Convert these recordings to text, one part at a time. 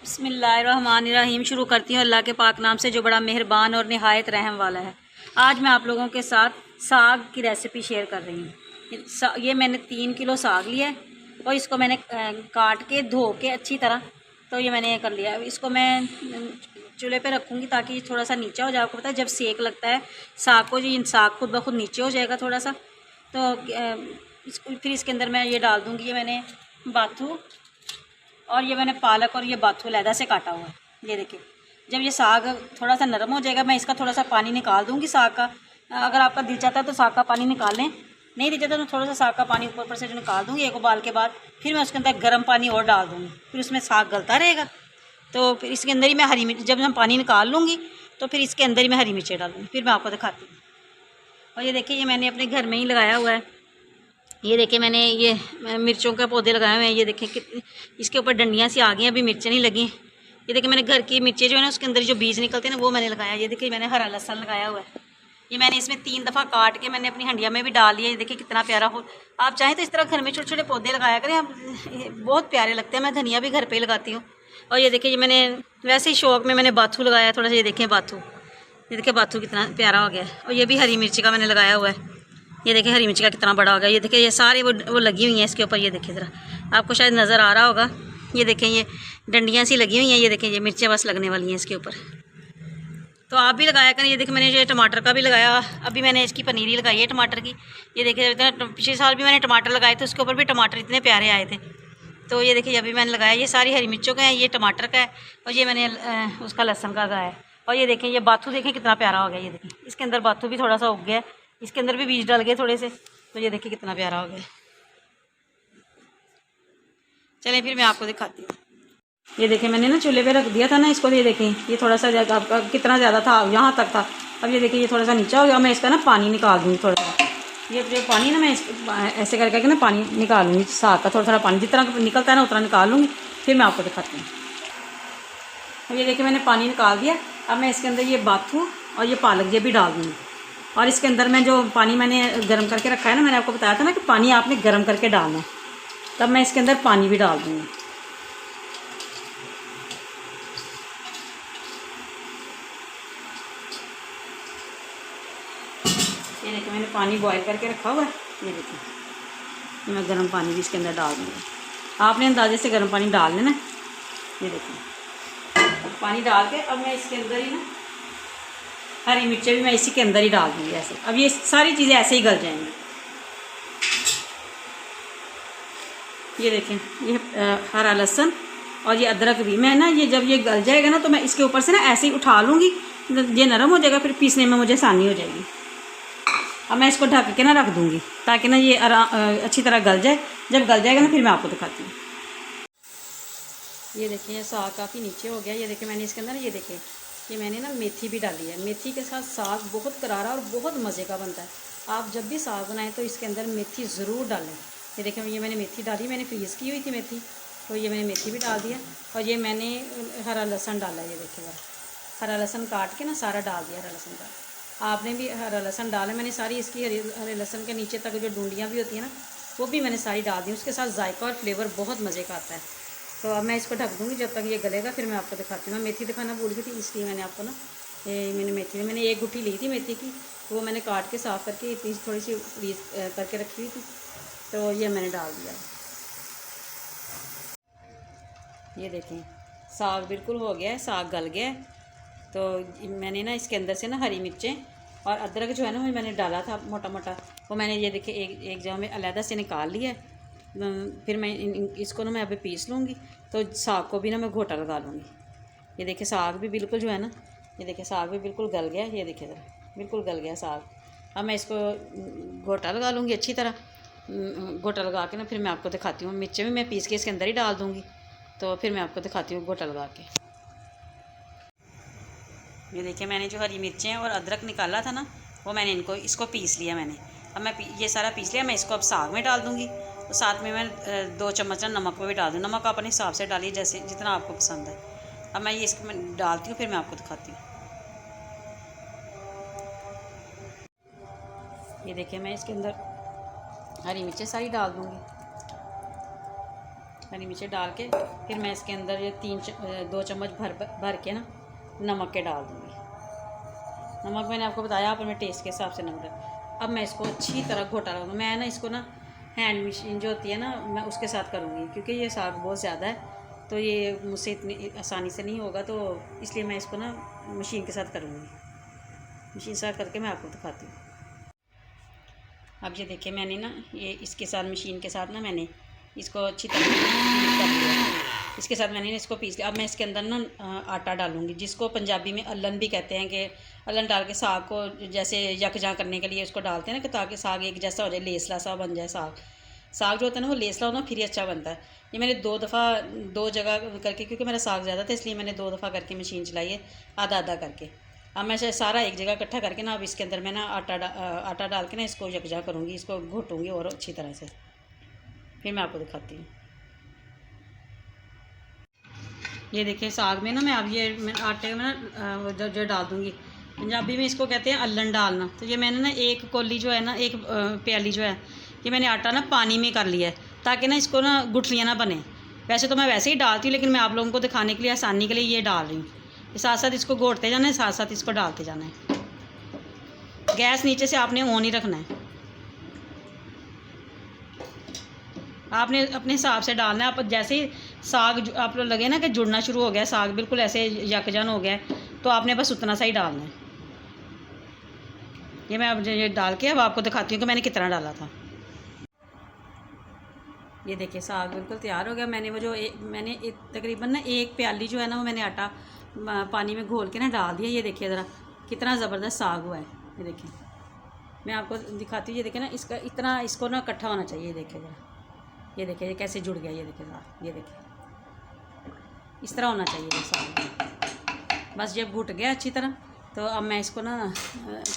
बिस्मिल्लाहिर्रहमानिर्रहीम। शुरू करती हूँ अल्लाह के पाक नाम से जो बड़ा मेहरबान और निहायत रहम वाला है। आज मैं आप लोगों के साथ साग की रेसिपी शेयर कर रही हूँ। ये मैंने 3 किलो साग लिया है और इसको मैंने काट के धो के अच्छी तरह, तो ये मैंने कर लिया। इसको मैं चूल्हे पे रखूँगी ताकि थोड़ा सा नीचा हो जाए। आपको पता है जब सेक लगता है साग को, जी साग खुद ब खुद नीचे हो जाएगा थोड़ा सा। तो इसको फिर इसके अंदर मैं ये डाल दूँगी। ये मैंने बाथू और ये मैंने पालक और ये बाथू अलहदा से काटा हुआ है। ये देखिए, जब ये साग थोड़ा सा नरम हो जाएगा मैं इसका थोड़ा सा पानी निकाल दूँगी साग का। अगर आपका दिल चाहता है तो साग का पानी निकाल लें, नहीं दिल चाहता तो थोड़ा सा साग का पानी ऊपर से जो निकाल दूँगी एक उबाल के बाद। फिर मैं उसके अंदर गर्म पानी और डाल दूँगी, फिर उसमें साग गलता रहेगा। तो फिर इसके अंदर ही मैं हरी मिर्च, जब मैं पानी निकाल लूँगी तो फिर इसके अंदर ही मैं हरी मिर्चें डालूँगी। फिर मैं आपको दिखाती हूँ। और ये देखिए, ये मैंने अपने घर में ही लगाया हुआ है। ये देखिए, मैंने ये मिर्चों के पौधे लगाए हुए हैं। ये देखिए कितनी इसके ऊपर डंडियाँ सी आ गई हैं, अभी मिर्चें नहीं लगी। ये देखिए, मैंने घर की मिर्चें जो है ना उसके अंदर जो बीज निकलते हैं ना वो मैंने लगाया। ये देखिए, मैंने हरा लहसुन लगाया हुआ है। ये मैंने इसमें 3 दफ़ा काट के मैंने अपनी हंडिया में भी डाल लिया। ये देखिए कितना प्यारा हो। आप चाहें तो इस तरह घर में छोटे छोटे पौधे लगाया करें, आप बहुत प्यारे लगते हैं। मैं धनिया भी घर पर ही लगाती हूँ। और ये देखिए, ये मैंने वैसे ही शौक में मैंने बाथू लगाया थोड़ा सा। ये देखिए बाथू, ये देखिए बाथू कितना प्यारा हो गया है। और ये भी हरी मिर्ची का मैंने लगाया हुआ है। ये देखिए हरी मिर्ची का कितना बड़ा हो गया। ये देखिए, ये सारे वो लगी हुई हैं इसके ऊपर। ये देखिए ज़रा, आपको शायद नज़र आ रहा होगा। ये देखें, ये डंडियाँ सी लगी हुई हैं। ये देखें, ये मिर्चें बस लगने वाली हैं इसके ऊपर। तो आप भी लगाया करें। ये देखिए, मैंने जो टमाटर का भी लगाया, अभी मैंने इसकी पनीरी लगाई है टमाटर की। ये देखिए, पिछले साल भी मैंने टमाटर लगाए थे, उसके ऊपर भी टमाटर इतने प्यारे आए थे। तो ये देखिए, अभी मैंने लगाया। ये सारी हरी मिर्चों का है, ये टमाटर का है और ये मैंने उसका लहसुन का लगाया है। और ये देखें, ये बाथू देखें कितना प्यारा हो गया। ये देखें, इसके अंदर बाथू भी थोड़ा सा उग गया है, इसके अंदर भी बीज डल गए थोड़े से। तो ये देखिए कितना प्यारा हो गया। चलें फिर मैं आपको दिखाती हूँ। ये देखें, मैंने ना चूल्हे पे रख दिया था ना इसको। ये देखें, ये थोड़ा सा आपका कितना ज़्यादा था, यहाँ तक था। अब ये देखिए, ये थोड़ा सा नीचा हो गया। मैं इसका ना पानी निकाल दूँगी थोड़ा सा। ये जो पानी ना मैं ऐसे कर करके ना पानी निकालूंगी साग का। थोड़ा थोड़ा पानी जितना निकलता है ना उतना निकाल लूँगी, फिर मैं आपको दिखाती हूँ। और ये देखिए, मैंने पानी निकाल दिया। अब मैं इसके अंदर ये बाथू और ये पालक ये भी डाल दूँगी। और इसके अंदर मैं जो पानी मैंने गर्म करके रखा है ना, मैंने आपको बताया था ना कि पानी आपने गर्म करके डालना है, तब मैं इसके अंदर पानी भी डाल दूँगी। ये देखिए, मैंने पानी बॉयल करके रखा हुआ है। ये देखिए, मैं गर्म पानी भी इसके अंदर डाल दूँगी। आपने अंदाजे से गर्म पानी डाल लेना। ये देखिए, पानी डाल के अब मैं इसके अंदर ही ना हरी मिर्चें भी मैं इसी के अंदर ही डाल दूँगी ऐसे। अब ये सारी चीज़ें ऐसे ही गल जाएंगी। ये देखें, ये हरा लहसुन और ये अदरक भी मैं ना, ये जब ये गल जाएगा ना तो मैं इसके ऊपर से ना ऐसे ही उठा लूँगी। ये नरम हो जाएगा, फिर पीसने में मुझे आसानी हो जाएगी। अब मैं इसको ढक के ना रख दूँगी ताकि ना ये अच्छी तरह गल जाए। जब गल जाएगा ना फिर मैं आपको दिखाती हूँ। ये देखिए, ये साग काफ़ी नीचे हो गया। ये देखिए, मैंने इसके अंदर ये देखिए, ये मैंने ना मेथी भी डाली है। मेथी के साथ साग बहुत करारा और बहुत मज़े का बनता है। आप जब भी साग बनाएं तो इसके अंदर मेथी ज़रूर डालें। ये देखिए, ये मैंने मेथी डाली, मैंने फ्रीज़ की हुई थी मेथी, तो ये मैंने मेथी भी डाल दिया। और ये मैंने हरा लहसुन डाला। ये देखिए, हरा लहसुन काट के ना सारा डाल दिया। हरा लहसुन का आपने भी हरा लहसुन डाला। मैंने सारी इसकी हरे लहसुन के नीचे तक जो डूंडियाँ भी होती हैं ना वो भी मैंने सारी डाल दी। उसके साथ जायका और फ्लेवर बहुत मज़े का आता है। तो अब मैं इसको ढक दूँगी जब तक ये गलेगा, फिर मैं आपको दिखाती हूँ। मैं मेथी दिखाना भूल गई थी, इसलिए मैंने आपको ना मैंने मेथी मैंने एक गुट्ठी ली थी मेथी की, वो मैंने काट के साफ़ करके इतनी थोड़ी सी फ्रीज करके रखी हुई थी, तो ये मैंने डाल दिया। ये देखें, साग बिल्कुल हो गया है, साग गल गया है। तो मैंने ना इसके अंदर से ना हरी मिर्चें और अदरक जो है ना वो मैंने डाला था मोटा मोटा, वो मैंने ये देखिए एक जगह में अलहदा से निकाल लिया है। फिर मैं इसको ना मैं अभी पीस लूँगी, तो साग को भी ना मैं घोटा लगा लूँगी। ये देखिए, साग भी बिल्कुल जो है ना, ये देखिए साग भी बिल्कुल गल गया। ये देखिए ज़रा, बिल्कुल गल गया साग। अब मैं इसको घोटा लगा लूँगी अच्छी तरह। घोटा लगा के ना फिर मैं आपको दिखाती हूँ। मिर्चें भी मैं पीस के इसके अंदर ही डाल दूँगी, तो फिर मैं आपको दिखाती हूँ घोटा लगा के। ये देखिए, मैंने जो हरी मिर्चें और अदरक निकाला था ना वो मैंने इसको पीस लिया मैंने। अब मैं ये सारा पीस लिया, मैं इसको अब साग में डाल दूँगी। तो साथ में मैं 2 चम्मच नमक भी डाल दूँ। नमक अपने हिसाब से डालिए, जैसे जितना आपको पसंद है। अब मैं ये इसको डालती हूँ, फिर मैं आपको दिखाती हूँ। ये देखिए, मैं इसके अंदर हरी मिर्चें सारी डाल दूँगी। हरी मिर्ची डाल के फिर मैं इसके अंदर ये 2 चम्मच भर के ना नमक के डाल दूँगी। नमक मैंने आपको बताया, अपने टेस्ट के हिसाब से नमक डाल। अब मैं इसको अच्छी तरह घोटा लूँगी। मैं ना इसको ना हैंड मशीन जो होती है ना, मैं उसके साथ करूँगी, क्योंकि ये साग बहुत ज़्यादा है तो ये मुझसे इतनी आसानी से नहीं होगा, तो इसलिए मैं इसको ना मशीन के साथ करूँगी। मशीन साथ करके मैं आपको दिखाती हूँ। अब ये देखिए मैंने ना ये इसके साथ मशीन के साथ ना मैंने इसको अच्छी तरह कर लिया। इसके साथ मैंने इसको पीस लिया। अब मैं इसके अंदर ना आटा डालूँगी, जिसको पंजाबी में अल्लन भी कहते हैं, कि अल्लन डाल के साग को जैसे यकजा करने के लिए उसको डालते हैं ना, कि ताकि साग एक जैसा हो जाए, लेसला सा बन जाए। साग जो होता है ना वो लेसला हो ना, फिर ही अच्छा बनता है। ये मैंने 2 दफ़ा 2 जगह करके, क्योंकि मेरा साग ज़्यादा था इसलिए मैंने 2 दफ़ा करके मशीन चलाई है, आधा आधा करके। अब मैं सारा एक जगह इकट्ठा करके ना, अब इसके अंदर मैं ना आटा डाल के ना इसको यकजा करूँगी, इसको घोटूँगी और अच्छी तरह से, फिर मैं आपको दिखाती हूँ। ये देखिए साग में ना मैं अब ये मैं आटे में ना जो डाल दूँगी। पंजाबी में इसको कहते हैं अल्लन डालना। तो ये मैंने ना एक कौली जो है ना, एक प्याली जो है, ये मैंने आटा ना पानी में कर लिया है, ताकि ना इसको ना गुठलियाँ ना बने। वैसे तो मैं वैसे ही डालती हूँ, लेकिन मैं आप लोगों को दिखाने के लिए, आसानी के लिए ये डाल रही हूँ। साथ साथ इसको घोटते जाना है, साथ साथ इसको डालते जाना है। गैस नीचे से आपने ऑन ही रखना है, आपने अपने हिसाब से डालना है। आप जैसे ही साग आप लगे ना कि जुड़ना शुरू हो गया, साग बिल्कुल ऐसे यकजन हो गया, तो आपने बस उतना सा ही डालना है। ये मैं अब ये डाल के अब आपको दिखाती हूँ कि मैंने कितना डाला था। ये देखिए साग बिल्कुल तैयार हो गया। मैंने वो जो मैंने तकरीबन ना 1 प्याली जो है ना, वो मैंने आटा पानी में घोल के ना डाल दिया। ये देखिए ज़रा कितना ज़बरदस्त साग हुआ है। ये देखिए मैं आपको दिखाती हूँ। ये देखिए ना, इसका इतना इसको ना इकट्ठा होना चाहिए। ये देखिए ज़रा, ये देखिए ये कैसे जुड़ गया। ये देखिए साग, ये देखिए इस तरह होना चाहिए ये साग। बस जब घुट गया अच्छी तरह, तो अब मैं इसको ना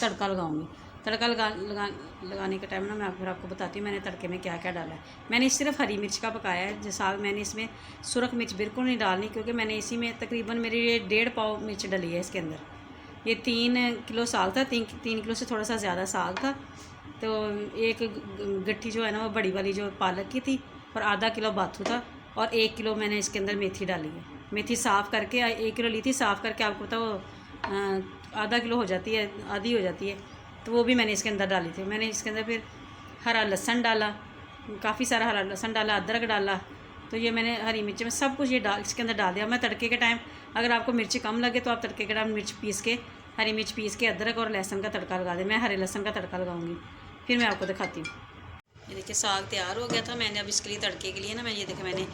तड़का लगाऊंगी। तड़का लगाने के टाइम ना मैं फिर आपको बताती हूँ मैंने तड़के में क्या क्या डाला है। मैंने सिर्फ हरी मिर्च का पकाया है जो साग। मैंने इसमें सुरख मिर्च बिल्कुल नहीं डालनी, क्योंकि मैंने इसी में तकरीबन मेरी ये 1.5 पाव मिर्च डली है इसके अंदर। ये 3 किलो साग था, 3 किलो से थोड़ा सा ज़्यादा साग था। तो एक गट्ठी जो है ना, वो बड़ी वाली जो पालक की थी, और आधा किलो बाथू था, और 1 किलो मैंने इसके अंदर मेथी डाली है। मेथी साफ़ करके 1 किलो ली थी, साफ़ करके आपको पता वो आधा किलो हो जाती है, आधी हो जाती है, तो वो भी मैंने इसके अंदर डाली थी। मैंने इसके अंदर फिर हरा लहसुन डाला, काफ़ी सारा हरा लहसुन डाला, अदरक डाला। तो ये मैंने हरी मिर्च में सब कुछ ये इसके अंदर डाल दिया। मैं तड़के के टाइम अगर आपको मिर्ची कम लगे तो आप तड़के के टाइम मिर्च पीस के, हरी मिर्च पीस के, अदरक और लहसुन का तड़का लगा दें। मैं हरे लहसुन का तड़का लगाऊंगी, फिर मैं आपको दिखाती हूँ। ये देखिए साग तैयार हो गया था। मैंने अब इसके लिए तड़के के लिए ना, मैं ये देखिए मैंने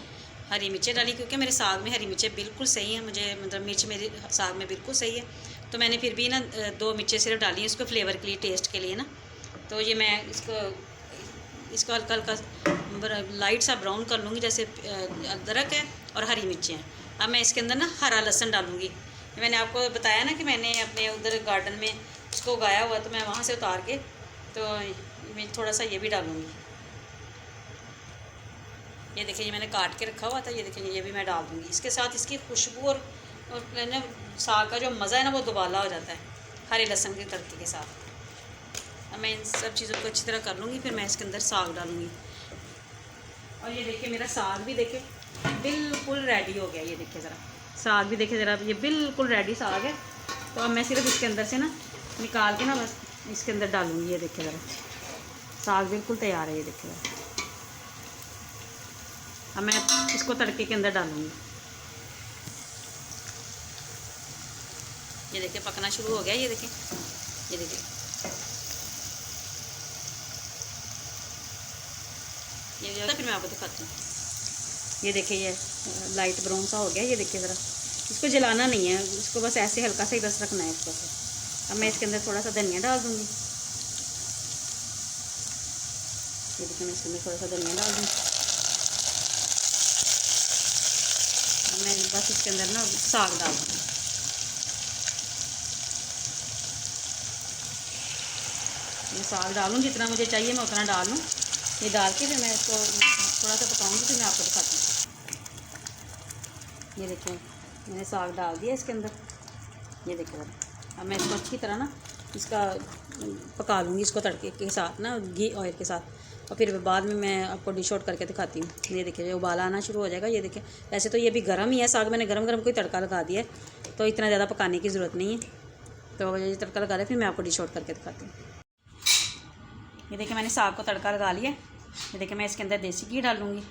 हरी मिर्चें डाली, क्योंकि मेरे साग में हरी मिर्चें बिल्कुल सही है। मुझे मतलब मिर्च मेरे साग में बिल्कुल सही है, तो मैंने फिर भी ना 2 मिर्चें सिर्फ डाली हैं इसको फ्लेवर के लिए, टेस्ट के लिए ना। तो ये मैं इसको हल्का हल्का लाइट सा ब्राउन कर लूँगी, जैसे अदरक है और हरी मिर्चें हैं। अब मैं इसके अंदर ना हरा लहसुन डालूँगी। मैंने आपको बताया ना कि मैंने अपने उधर गार्डन में इसको उगाया हुआ, तो मैं वहाँ से उतार के तो मैं थोड़ा सा ये भी डालूँगी। ये देखिए ये मैंने काट के रखा हुआ था, ये देखिए ये भी मैं डाल दूँगी। इसके साथ इसकी खुशबू और ना साग का जो मज़ा है ना, वो दुबाला हो जाता है हरे लहसुन के तड़के के साथ। अब मैं इन सब चीज़ों को अच्छी तरह कर लूँगी, फिर मैं इसके अंदर साग डालूँगी। और ये देखिए मेरा साग भी देखिए बिल्कुल रेडी हो गया। ये देखिए ज़रा साग भी देखिए ज़रा, ये बिल्कुल रेडी साग है। तो अब मैं सिर्फ इसके अंदर से ना निकाल के ना बस इसके अंदर डालूँगी। ये देखिए ज़रा साग बिल्कुल तैयार है। ये देखिए अब मैं इसको तड़के के अंदर डालूँगी। ये देखिए पकना शुरू हो गया। ये देखिए, ये देखिए ये जो है फिर मैं आपको दिखाती हूँ। ये देखिए ये लाइट ब्राउन सा हो गया। ये देखिए ज़रा, इसको जलाना नहीं है, इसको बस ऐसे हल्का सा ही बस रखना है इसको। अब मैं इसके अंदर थोड़ा सा धनिया डाल दूँगी। ये देखिए मैं इसके अंदर थोड़ा सा धनिया डाल दूँगी। मैं बस इसके अंदर ना साग डाल दूँगी। मैं साग डालूँ जितना मुझे चाहिए मैं उतना डाल लूँ। ये डाल के फिर मैं इसको थोड़ा सा पकाऊंगी, फिर मैं आपको दिखाती हूँ। ये देखिए मैंने साग डाल दिया इसके अंदर। ये देखिए अब मैं इसको अच्छी तरह ना इसका पका लूँगी, इसको तड़के के साथ ना घी ऑयल के साथ। और फिर बाद में मैं आपको डिश आउट करके दिखाती हूँ। ये देखिए उबाला आना शुरू हो जाएगा। ये देखिए वैसे तो ये भी गर्म ही है साग, मैंने गरम गरम कोई तड़का लगा दिया है, तो इतना ज़्यादा पकाने की ज़रूरत नहीं है। तो ये तड़का लगा दिया, फिर मैं आपको डिश आउट करके दिखाती हूँ। ये देखिए मैंने साग को तड़का लगा लिया। ये देखिए मैं इसके अंदर देसी घी डालूँगी।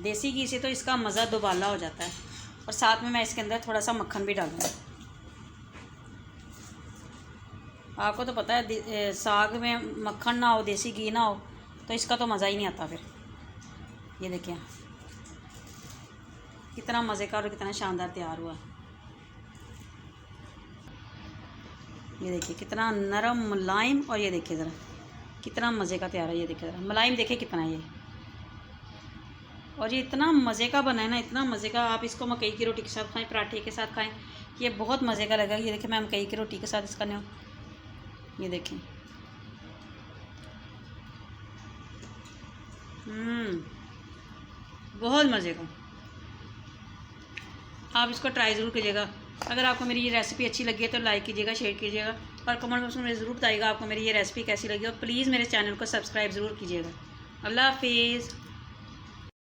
देसी घी से तो इसका मज़ा दुबाला हो जाता है। और साथ में मैं इसके अंदर थोड़ा सा मक्खन भी डालूँगी। आपको तो पता है साग में मक्खन ना हो, देसी घी ना हो, तो इसका तो मज़ा ही नहीं आता फिर। ये देखिए कितना मज़े का और कितना शानदार तैयार हुआ। ये देखिए कितना नरम मुलायम, और ये देखिए ज़रा कितना मज़े का तैयार है। ये देखिए ज़रा मुलायम देखिए कितना ये, और ये इतना मज़े का बना है ना, इतना मज़े का। आप इसको मकई की रोटी के साथ खाएं, पराठे के साथ खाएं, ये बहुत मज़े का लगेगा। ये देखिए मैं मकई की रोटी के साथ इसका नहीं, ये देखें बहुत मज़े का। आप इसको ट्राई ज़रूर कीजिएगा। अगर आपको मेरी ये रेसिपी अच्छी लगी है तो लाइक कीजिएगा, शेयर कीजिएगा, और कमेंट बॉक्स में ज़रूर बताइएगा आपको मेरी ये रेसिपी कैसी लगी, और प्लीज़ मेरे चैनल को सब्सक्राइब ज़रूर कीजिएगा। अल्लाह हाफिज़।